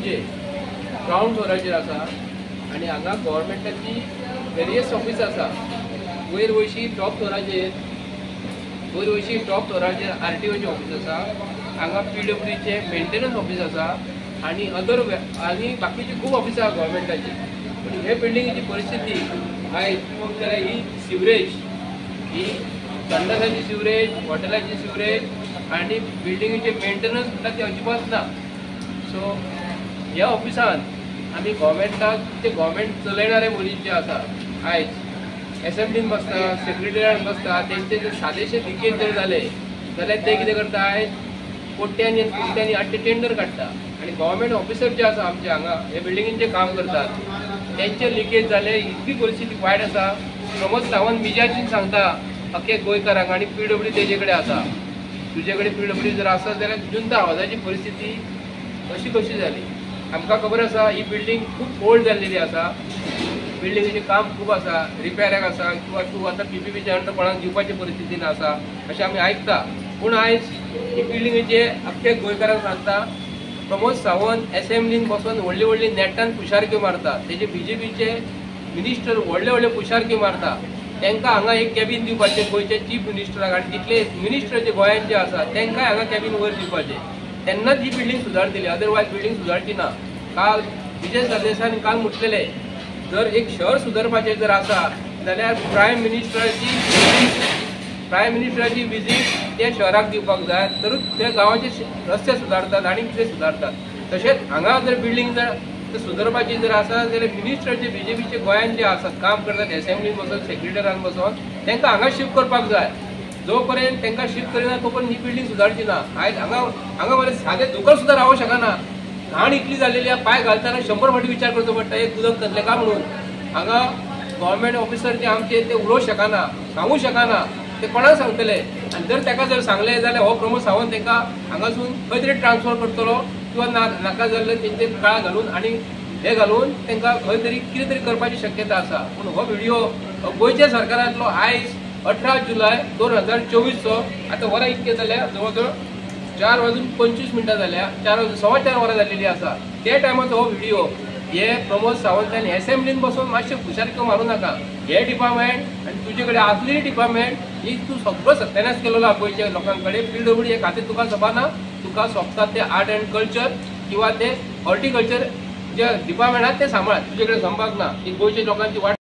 बिल्डिंगीचे ground फ्लोराचेर आसा आनी हांगा गव्हर्मेंटाची वेरियस ऑफिस आसा। वयर वयशी टॉप फ्लोराचेर RTOचे ऑफिस आसा, हांगा PWDचे मेंटेनन्स ऑफिस आसा आनी आनी बाकीची खूब ऑफिसां आसा गव्हर्मेंटाची। पूण हे बिल्डिंगेची परिस्थिती आयज पळोवंक जाल्यार ही सिवरेज, ही संडासाची सिवरेज, हॉटेलाची सिवरेज आनी बिल्डिंगेचे मेंटेनन्स म्हणटा ते अजिबात ना। सो ह्या ऑफिसान आमी गव्हर्मेंटाक ते गव्हर्मेंट चलयणारे मनीस जे आसा आयज एसेंब्लीन बसता, सेक्रेटरीयेटान बसता, तेंचे जर सादेशे लिकेज जर जाले जाल्यार ते कितें करता आयज कोट्यांनी आनी कोट्यांनी आठ ते टेंडर काडटा आनी गव्हर्मेंट ऑफिसर जे आसा आमचे हांगा हे बिल्डिंगेन जे काम करतात तेंचे लिकेज जाले। इतली परिस्थिती वायट आसा। प्रमोद सावंत मिजाचीन सांगता अख्खे गोंयकारांक आनी PWD तेजे कडेन आसा, तुजे कडेन PWD जर आसत जाल्यार जुंता आवाजाची परिस्थिती अशी कशी जाली। आमकां खबर आसा ही बिल्डिंग खूब ओल्ड जाल्लेली आसा, बिल्डिंगेचें काम खूब आसा, रिपेराक आसा किंवा तूं आतां PPPच्या अंडर कोणाक दिवपाचे परिस्थितीन आसा अशें आमी आयकता। पूण आयज ही बिल्डिंगेचे अख्खे गोंयकारांक सांगता प्रमोद सावंत एसेंब्लीन बसून व्हडली व्हडली नेटान पुशारक्यो मारता, तेजे BJPचे मिनिस्टर व्हडले व्हडले पुशारक्यो मारता, तांकां हांगा एक कॅबिन दिवपाचें गोंयच्या चीफ मिनिस्टराक आनी जितले मिनिस्टर जे गोंयांत जे आसा तांकांय हांगा कॅबिन वयर दिवपाचें। तेन्नाच ही बिल्डिंग सुदारतली, अदरवायज बिल्डिंग सुदारची ना। काल विजय सरदेसायान काल म्हटलेले जर एक शहर सुदारपाचें जर आसा जाल्यार प्रायम मिनिस्टराची विजीट त्या शहराक दिवपाक जाय, तरूच त्या गांवाचे रस्ते सुदारतात आनी कितें सुदारतात। तशेंच हांगा जर बिल्डिंग जर सुदारपाची जर आसा जाल्यार मिनिस्टर जे BJPचे गोंयांत जे आसात काम करतात एसेंब्लीन बसून सेक्रेटरीयेटान बसून तांकां हांगा शिफ्ट करपाक जाय। जो पर्यंत तांकां शिफ्ट करिना तो पर्यंत ही बिल्डिंग सुदारची ना। आयज हांगा मरे सादें दुकान सुद्दां रावूं शकना, घाण इतली जाल्लेली आसा, पांय घालतना 100 फावटी विचार करचो पडटा एक उदक तसलें का म्हणून। हांगा गव्हर्मेंट ऑफिसर जे आमचे ते उलोवंक शकना, सांगूंक शकना, ते कोणाक सांगतले। आनी जर ताका जर सांगलें जाल्यार हो प्रमोद सावंत तांकां हांगासून खंय तरी ट्रान्सफर करतलो किंवा नाका जाल्ले तेंचे काळ घालून आनी हे घालून तांकां खंय तरी कितें तरी करपाची शक्यता आसा। पूण हो व्हिडिओ गोंयच्या सरकारांतलो आयज 18 जुलय 2024चो आतां वरां इतके जाल्या जवळ जवळ 4:25 जाल्या, 4:15 वरां जाल्लेली आसा। ते टायमाचो हो व्हिडिओ हे प्रमोद सावंतांनी एसेंब्लीन बसून मातशें हुशारक्यो मारूं नाका। हे डिपार्टमेंट आनी तुजे कडेन आसलेली डिपार्टमेंट ही तूं सगळो सत्यानाश केलेलो आहा गोंयच्या लोकां कडेन। PWD हे खातें तुका सपाना, तुका सोंपता ते आर्ट एंड कल्चर किंवा ते हॉर्टिकल्चर जे डिपार्टमेंट आहा ते सांबाळ, तुजे कडेन संपर्क ना। ही गोंयच्या लोकांची वाट